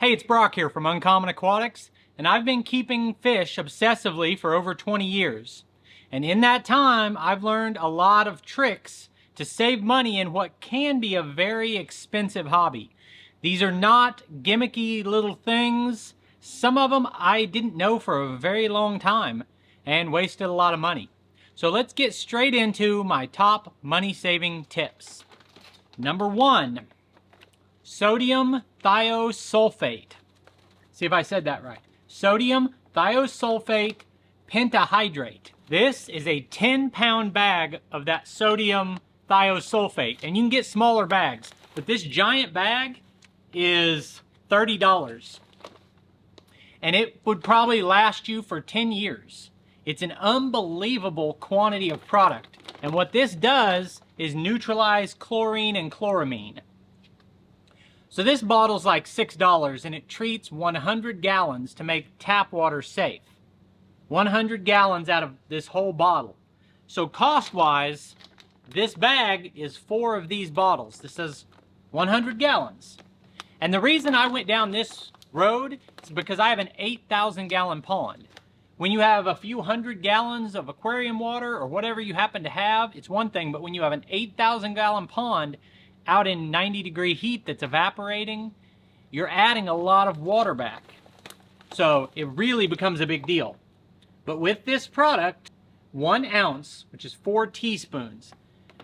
Hey, it's Brock here from Uncommon Aquatics, and I've been keeping fish obsessively for over 20 years. And in that time, I've learned a lot of tricks to save money in what can be a very expensive hobby. These are not gimmicky little things. Some of them I didn't know for a very long time and wasted a lot of money. So let's get straight into my top money-saving tips. Number 1, sodium thiosulfate. See if I said that right. Sodium thiosulfate pentahydrate. This is a 10-pound bag of that sodium thiosulfate, and you can get smaller bags, but this giant bag is $30, and it would probably last you for 10 years. It's an unbelievable quantity of product, and what this does is neutralize chlorine and chloramine. So this bottle's like $6, and it treats 100 gallons to make tap water safe. 100 gallons out of this whole bottle. So cost-wise, this bag is 4 of these bottles. This says 100 gallons. And the reason I went down this road is because I have an 8,000 gallon pond. When you have a few hundred gallons of aquarium water or whatever you happen to have, it's one thing, but when you have an 8,000 gallon pond out in 90-degree heat that's evaporating, you're adding a lot of water back. So it really becomes a big deal. But with this product, 1 ounce, which is 4 teaspoons,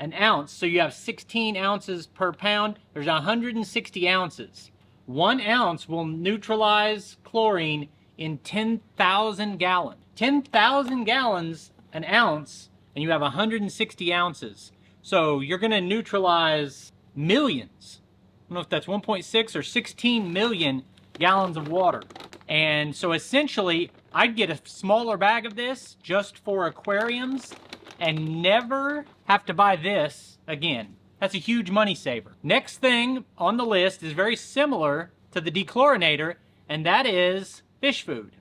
an ounce, so you have 16 ounces per pound, there's 160 ounces. 1 ounce will neutralize chlorine in 10,000 gallons. 10,000 gallons, an ounce, and you have 160 ounces. So you're gonna neutralize millions. I don't know if that's 1.6 or 16 million gallons of water. And so essentially, I'd get a smaller bag of this just for aquariums and never have to buy this again. That's a huge money saver. Next thing on the list is very similar to the dechlorinator, and that is fish food.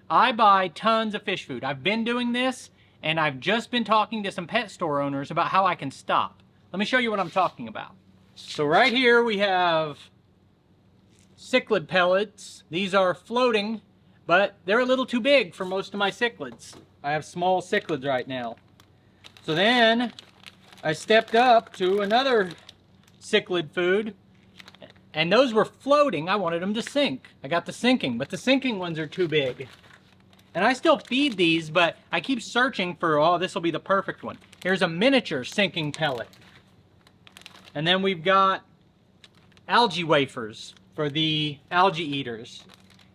I buy tons of fish food. I've been doing this, and I've just been talking to some pet store owners about how I can stop. Let me show you what I'm talking about. So right here we have cichlid pellets. These are floating, but they're a little too big for most of my cichlids. I have small cichlids right now. So then I stepped up to another cichlid food, and those were floating. I wanted them to sink. I got the sinking, but the sinking ones are too big. And I still feed these, but I keep searching for, oh, this will be the perfect one. Here's a miniature sinking pellet. And then we've got algae wafers for the algae eaters.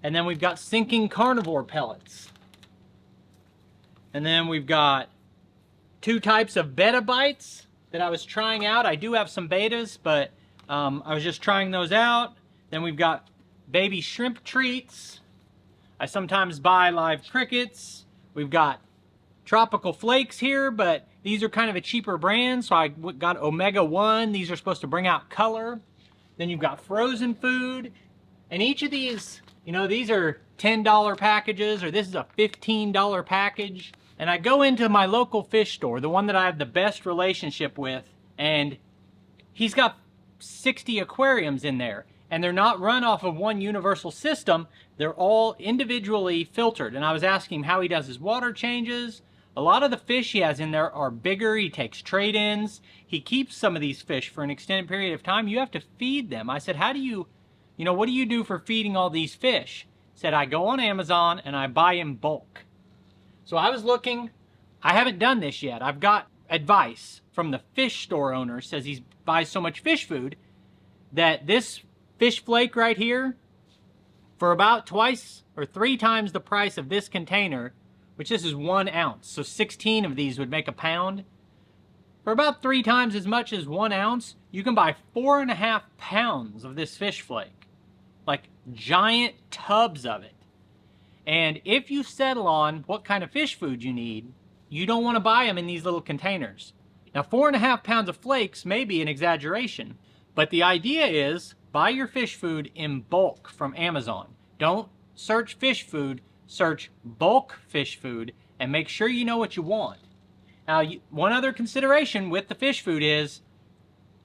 And then we've got sinking carnivore pellets. And then we've got 2 types of betta bites that I was trying out. I do have some betas, but I was just trying those out. Then we've got baby shrimp treats. I sometimes buy live crickets. We've got tropical flakes here, but these are kind of a cheaper brand, so I got omega-1. These are supposed to bring out color. Then you've got frozen food, and each of these, you know, these are $10 packages, or this is a $15 package. And I go into my local fish store, the one that I have the best relationship with, and he's got 60 aquariums in there, and they're not run off of one universal system. They're all individually filtered. And I was asking him how he does his water changes. A lot of the fish he has in there are bigger. He takes trade-ins. He keeps some of these fish for an extended period of time. You have to feed them. I said, how do you know, what do you do for feeding all these fish? He said, I go on Amazon and I buy in bulk. So I was looking. I haven't done this yet. I've got advice from the fish store owner. Says he buys so much fish food that this fish flake right here, for about 2 or 3 times the price of this container, which this is 1 ounce, so 16 of these would make a pound. For about 3 times as much as 1 ounce, you can buy 4.5 pounds of this fish flake. Like giant tubs of it. And if you settle on what kind of fish food you need, you don't want to buy them in these little containers. Now 4.5 pounds of flakes may be an exaggeration, but the idea is buy your fish food in bulk from Amazon. Don't search fish food, search bulk fish food, and make sure you know what you want. Now, one other consideration with the fish food is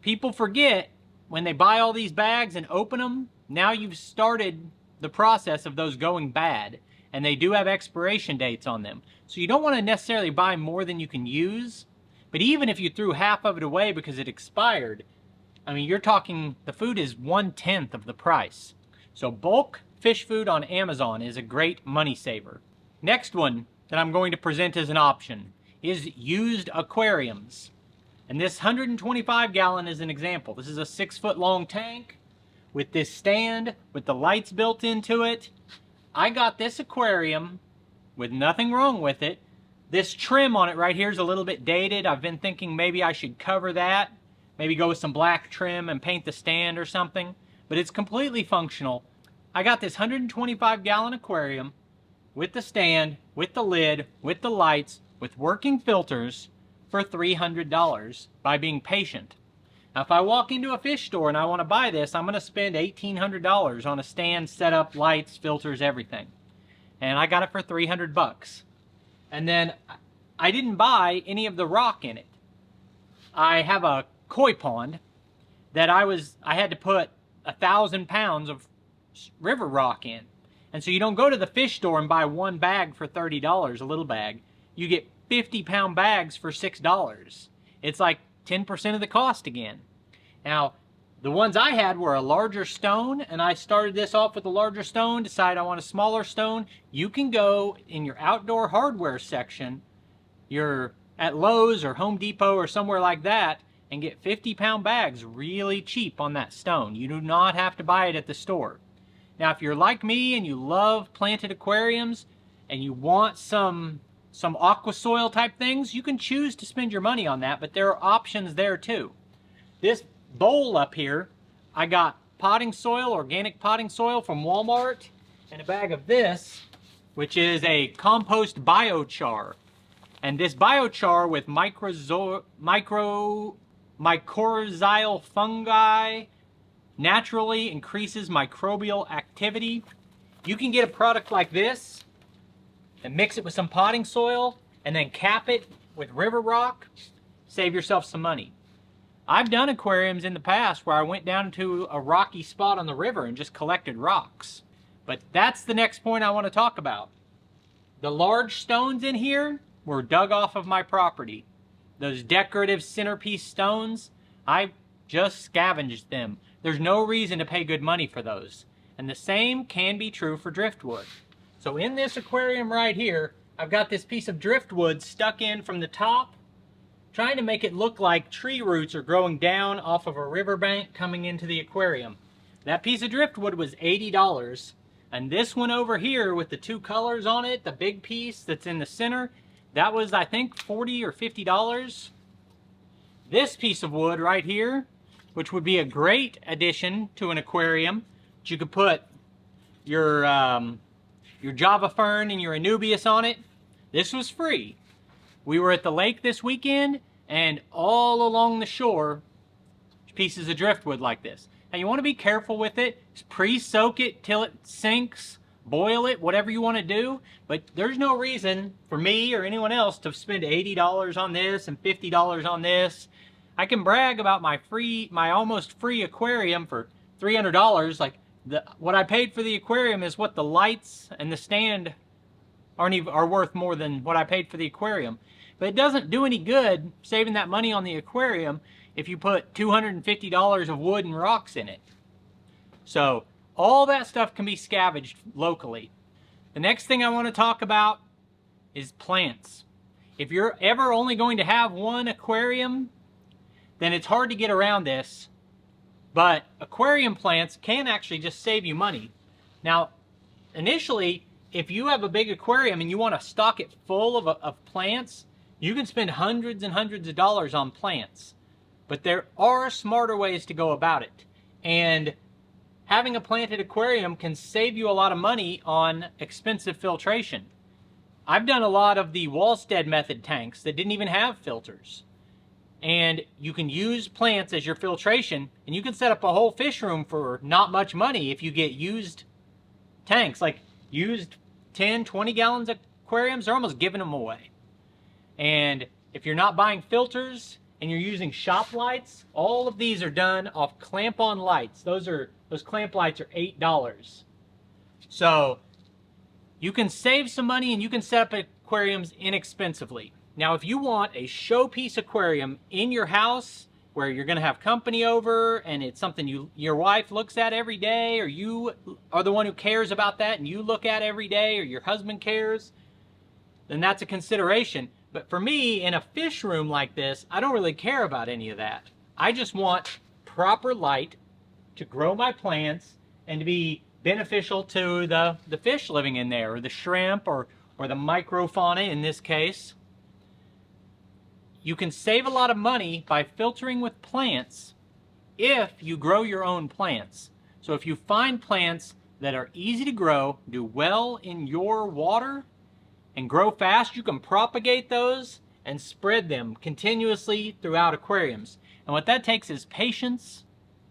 people forget when they buy all these bags and open them, now you've started the process of those going bad, and they do have expiration dates on them. So you don't want to necessarily buy more than you can use, but even if you threw half of it away because it expired, I mean, you're talking, the food is 1/10 of the price. So bulk fish food on Amazon is a great money saver. Next one that I'm going to present as an option is used aquariums. And this 125 gallon is an example. This is a 6-foot long tank with this stand with the lights built into it. I got this aquarium with nothing wrong with it. This trim on it right here is a little bit dated. I've been thinking maybe I should cover that. Maybe go with some black trim and paint the stand or something. But it's completely functional. I got this 125 gallon aquarium with the stand, with the lid, with the lights, with working filters for $300 by being patient. Now if I walk into a fish store and I want to buy this, I'm going to spend $1,800 on a stand, setup, lights, filters, everything. And I got it for 300 bucks. And then I didn't buy any of the rock in it. I have a koi pond that I had to put 1,000 pounds of river rock in. And so you don't go to the fish store and buy one bag for $30, a little bag. You get 50-pound bags for $6. It's like 10% of the cost again. Now, the ones I had were a larger stone, and I started this off with a larger stone, decided I want a smaller stone. You can go in your outdoor hardware section, you're at Lowe's or Home Depot or somewhere like that, and get 50-pound bags really cheap on that stone. You do not have to buy it at the store. Now, if you're like me and you love planted aquariums and you want some aqua soil type things, you can choose to spend your money on that, but there are options there too. This bowl up here, I got potting soil, organic potting soil from Walmart, and a bag of this, which is a compost biochar. And this biochar with mycorrhizal fungi naturally increases microbial activity. You can get a product like this and mix it with some potting soil and then cap it with river rock. Save yourself some money. I've done aquariums in the past where I went down to a rocky spot on the river and just collected rocks. But that's the next point I want to talk about. The large stones in here were dug off of my property. Those decorative centerpiece stones, I just scavenged them. There's no reason to pay good money for those. And the same can be true for driftwood. So in this aquarium right here, I've got this piece of driftwood stuck in from the top, trying to make it look like tree roots are growing down off of a riverbank coming into the aquarium. That piece of driftwood was $80. And this one over here with the two colors on it, the big piece that's in the center, that was, I think, $40 or $50. This piece of wood right here, which would be a great addition to an aquarium, that you could put your Java fern and your Anubias on it. This was free. We were at the lake this weekend, and all along the shore, pieces of driftwood like this. Now you want to be careful with it. Just pre-soak it till it sinks, boil it, whatever you want to do. But there's no reason for me or anyone else to spend $80 on this and $50 on this. I can brag about my almost free aquarium for $300. Like what I paid for the aquarium is what the lights and the stand are worth more than what I paid for the aquarium. But it doesn't do any good saving that money on the aquarium if you put $250 of wood and rocks in it. So all that stuff can be scavenged locally. The next thing I want to talk about is plants. If you're ever only going to have one aquarium, then it's hard to get around this. But aquarium plants can actually just save you money. Now, initially, if you have a big aquarium and you want to stock it full of plants, you can spend hundreds and hundreds of dollars on plants. But there are smarter ways to go about it. And having a planted aquarium can save you a lot of money on expensive filtration. I've done a lot of the Wallstead method tanks that didn't even have filters. And you can use plants as your filtration, and you can set up a whole fish room for not much money if you get used tanks. Like used 10, 20 gallons aquariums, they're almost giving them away. And if you're not buying filters and you're using shop lights, all of these are done off clamp-on lights. Those clamp lights are $8. So you can save some money and you can set up aquariums inexpensively. Now, if you want a showpiece aquarium in your house where you're going to have company over and it's something your wife looks at every day, or you are the one who cares about that and you look at every day, or your husband cares, then that's a consideration. But for me, in a fish room like this, I don't really care about any of that. I just want proper light to grow my plants and to be beneficial to the fish living in there, or the shrimp, or the microfauna in this case. You can save a lot of money by filtering with plants if you grow your own plants. So if you find plants that are easy to grow, do well in your water, and grow fast, you can propagate those and spread them continuously throughout aquariums. And what that takes is patience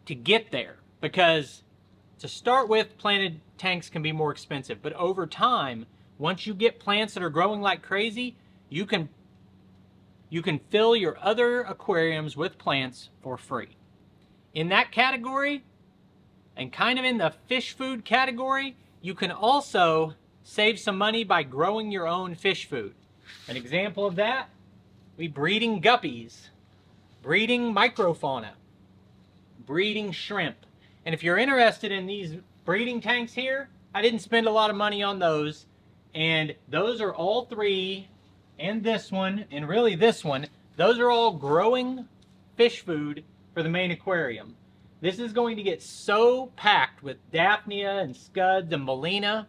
to get there, because to start with, planted tanks can be more expensive, but over time, once you get plants that are growing like crazy, you can fill your other aquariums with plants for free. In that category, and kind of in the fish food category, you can also save some money by growing your own fish food. An example of that, we breeding guppies, breeding microfauna, breeding shrimp. And if you're interested in these breeding tanks here, I didn't spend a lot of money on those. And those are all three, and this one, and really this one, those are all growing fish food for the main aquarium. This is going to get so packed with Daphnia and Scuds and Molina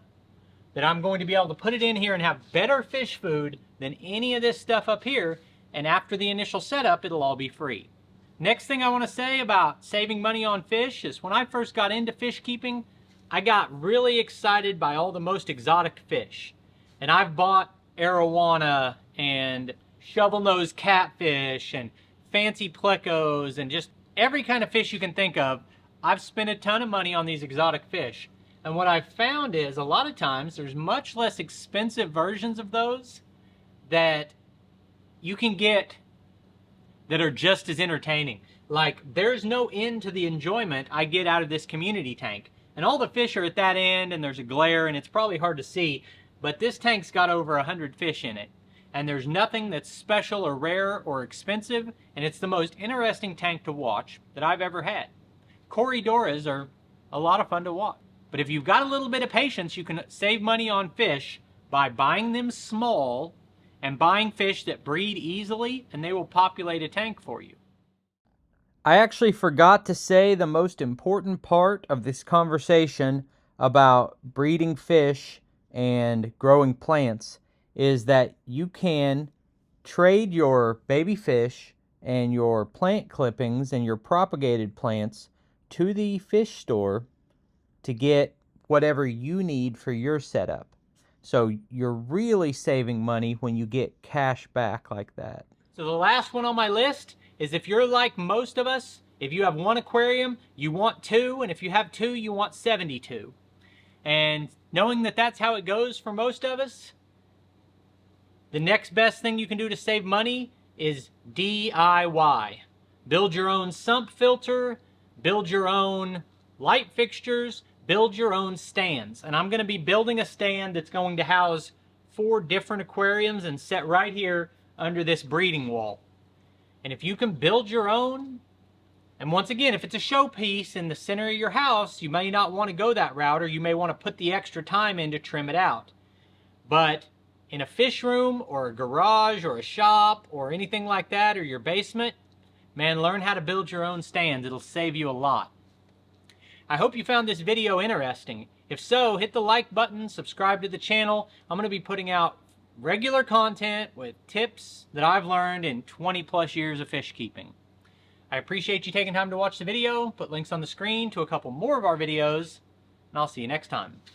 that I'm going to be able to put it in here and have better fish food than any of this stuff up here. And after the initial setup, it'll all be free. Next thing I want to say about saving money on fish is when I first got into fish keeping, I got really excited by all the most exotic fish. And I've bought arowana and shovel-nosed catfish and fancy plecos and just every kind of fish you can think of. I've spent a ton of money on these exotic fish. And what I've found is a lot of times there's much less expensive versions of those that you can get that are just as entertaining. Like, there's no end to the enjoyment I get out of this community tank. And all the fish are at that end, and there's a glare, and it's probably hard to see, but this tank's got over 100 fish in it. And there's nothing that's special or rare or expensive, and it's the most interesting tank to watch that I've ever had. Corridoras are a lot of fun to watch. But if you've got a little bit of patience, you can save money on fish by buying them small and buying fish that breed easily, and they will populate a tank for you. I actually forgot to say the most important part of this conversation about breeding fish and growing plants is that you can trade your baby fish and your plant clippings and your propagated plants to the fish store to get whatever you need for your setup. So you're really saving money when you get cash back like that. So the last one on my list is, if you're like most of us, if you have one aquarium, you want two, and if you have two, you want 72. And knowing that that's how it goes for most of us, the next best thing you can do to save money is DIY. Build your own sump filter, build your own light fixtures, build your own stands. And I'm going to be building a stand that's going to house 4 different aquariums and set right here under this breeding wall. And if you can build your own, and once again, if it's a showpiece in the center of your house, you may not want to go that route, or you may want to put the extra time in to trim it out. But in a fish room or a garage or a shop or anything like that, or your basement, man, learn how to build your own stands. It'll save you a lot. I hope you found this video interesting. If so, hit the like button, subscribe to the channel. I'm going to be putting out regular content with tips that I've learned in 20 plus years of fish keeping. I appreciate you taking time to watch the video. Put links on the screen to a couple more of our videos, and I'll see you next time.